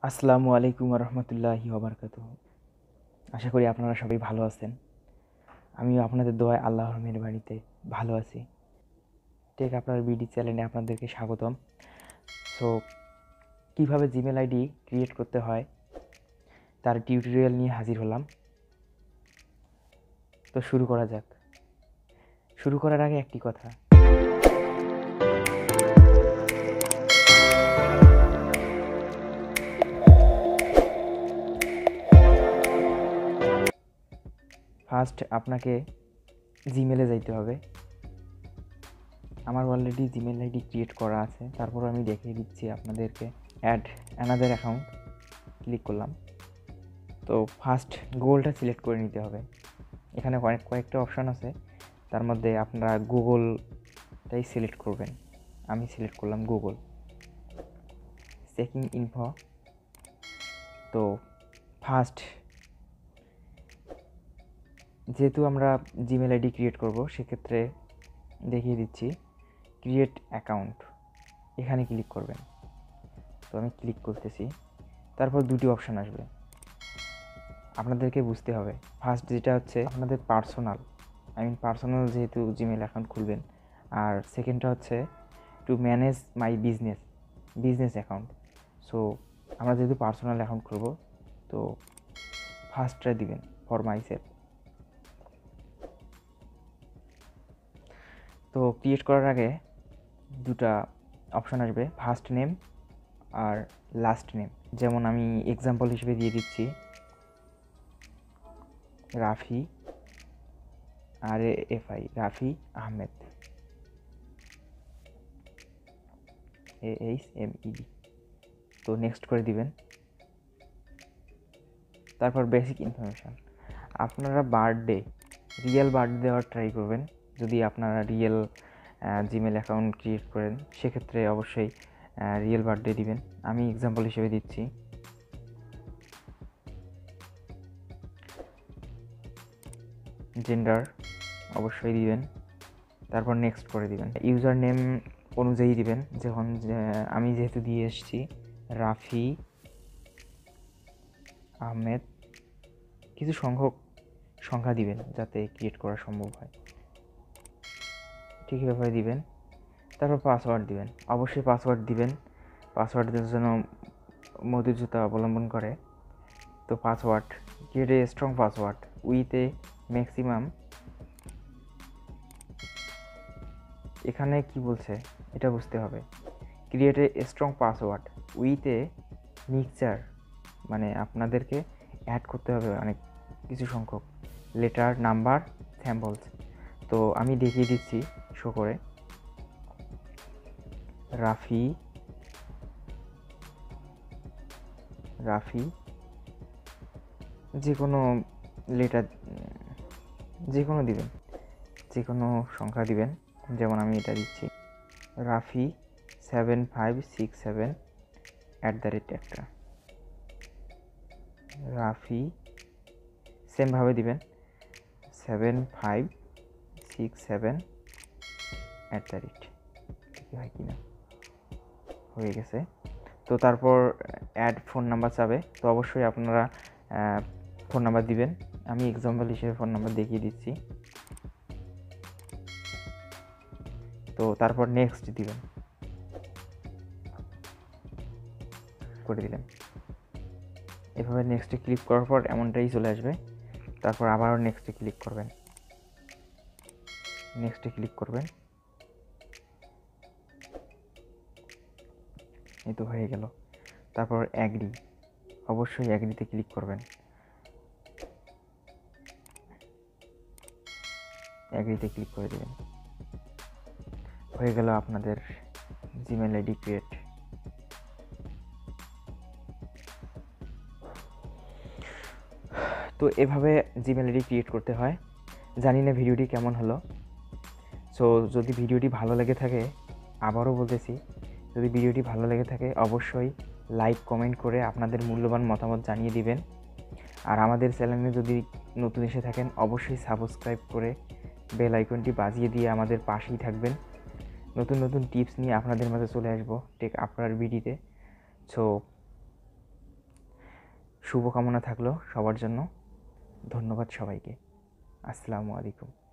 আসসালামু আলাইকুম রহমতুল্লাহি ওবরকাতুহু। আশা করি আপনারা সবাই ভালো আছেন। আমিও আপনাদের দোয়ায় আল্লাহর মেহেরবানিতে ভালো আছি। টেক আপনার বিডি চ্যানেলে আপনাদেরকে স্বাগতম। সো কীভাবে জিমেল আইডি ক্রিয়েট করতে হয় তার টিউটোরিয়াল নিয়ে হাজির হলাম। তো শুরু করা যাক। শুরু করার আগে একটি কথা, ফার্স্ট আপনাকে জিমেলে যাইতে হবে। আমার অলরেডি জিমেল আইডি ক্রিয়েট করা আছে, তারপর আমি দেখিয়ে দিচ্ছি আপনাদেরকে। অ্যাড অ্যানাদার অ্যাকাউন্ট ক্লিক করলাম। তো ফার্স্ট গুগলটা সিলেক্ট করে নিতে হবে। এখানে কয়েকটা অপশান আছে, তার মধ্যে আপনারা গুগলটাই সিলেক্ট করবেন। আমি সিলেক্ট করলাম গুগল। Checking info. তো ফার্স্ট যেহেতু আমরা জিমেল আইডি ক্রিয়েট করব, সেক্ষেত্রে দেখিয়ে দিচ্ছি ক্রিয়েট অ্যাকাউন্ট, এখানে ক্লিক করবেন। তো আমি ক্লিক করতেছি। তারপর দুটি অপশান আসবে, আপনাদেরকে বুঝতে হবে। ফার্স্ট যেটা হচ্ছে আপনাদের পার্সোনাল যেহেতু জিমেল অ্যাকাউন্ট খুলবেন, আর সেকেন্ডটা হচ্ছে to manage my business account. So আমরা যেহেতু পার্সোনাল অ্যাকাউন্ট খুলব, তো ফার্স্টটা দিবেন ফর মাই সেলফ। তো ক্রিয়েট করার আগে দুটা অপশান আসবে, ফার্স্ট নেম আর লাস্ট নেম। যেমন আমি এক্সাম্পল হিসেবে দিয়ে দিচ্ছি রাফি, RAFI, রাফি আহমেদ, AHMED। তো নেক্সট করে দিবেন। তারপর বেসিক ইনফরমেশান, আপনারা রিয়েল বার্থডে দেওয়ার ট্রাই করবেন। যদি আপনারা রিয়েল জিমেল অ্যাকাউন্ট ক্রিয়েট করেন, সেক্ষেত্রে অবশ্যই রিয়েল বার্থডে দিবেন। আমি এক্সাম্পল হিসেবে দিচ্ছি। জেন্ডার অবশ্যই দিবেন, তারপর নেক্সট করে দিবেন। ইউজার নেম অনুযায়ী দিবেন, যখন আমি যেহেতু দিয়ে এসেছি রাফি আহমেদ, কিছু সংখ্যা দিবেন যাতে ক্রিয়েট করা সম্ভব হয়, ঠিক এভাবে দিবেন। তারপর পাসওয়ার্ড দিবেন, অবশ্যই পাসওয়ার্ড দিবেন। পাসওয়ার্ডের জন্য মধুরতা অবলম্বন করে। তো password, create a strong password with a maximum, এখানে কি বলছে এটা বুঝতে হবে। Create a strong password with a mixture, মানে আপনাদেরকে অ্যাড করতে হবে অনেক কিছু সংখ্যক লেটার, নাম্বার, স্যাম্পলস। তো আমি দেখিয়ে দিচ্ছি শো করে। রাফি যে কোনো লেটার, যে কোনো দিবেন, যে কোনো সংখ্যা দিবেন। যেমন আমি এটা দিচ্ছি রাফি 7567 একটা। রাফি সেমভাবে দিবেন 7567 ঠিক হয় কিনা, হয়ে গেছে। তো তারপর অ্যাড ফোন নাম্বার চাবে, তো অবশ্যই আপনারা ফোন নাম্বার দিবেন। আমি এক্সাম্পল হিসেবে ফোন নাম্বার দেখিয়ে দিচ্ছি। তো তারপর নেক্সট দিবেন, করে দিলেন। এভাবে নেক্সটে ক্লিক করার পর এমনটাই চলে আসবে। তারপর আবারও নেক্সটে ক্লিক করবেন, এই তো হয়ে গেল। তারপর অ্যাগ্রি, অবশ্যই অ্যাগ্রিতে ক্লিক করবেন। অ্যাগ্রিতে ক্লিক করে দেবেন, হয়ে গেল আপনাদের জিমেল আইডি ক্রিয়েট। তো এভাবে জিমেল আইডি ক্রিয়েট করতে হয়। জানি না ভিডিওটি কেমন হলো। সো যদি ভিডিওটি ভালো লেগে থাকে, আবারও বলতেছি, যদি ভিডিওটি ভালো লেগে থাকে অবশ্যই লাইক কমেন্ট করে আপনাদের মূল্যবান মতামত জানিয়ে দিবেন। আর আমাদের চ্যানেলে যদি নতুন এসে থাকেন, অবশ্যই সাবস্ক্রাইব করে বেল আইকনটি বাজিয়ে দিয়ে আমাদের পাশেই থাকবেন। নতুন নতুন টিপস নিয়ে আপনাদের মাঝে চলে আসবো টেক আপনার ভিডিওতে। সো শুভকামনা থাকলো সবার জন্য। ধন্যবাদ সবাইকে। আসসালামু আলাইকুম।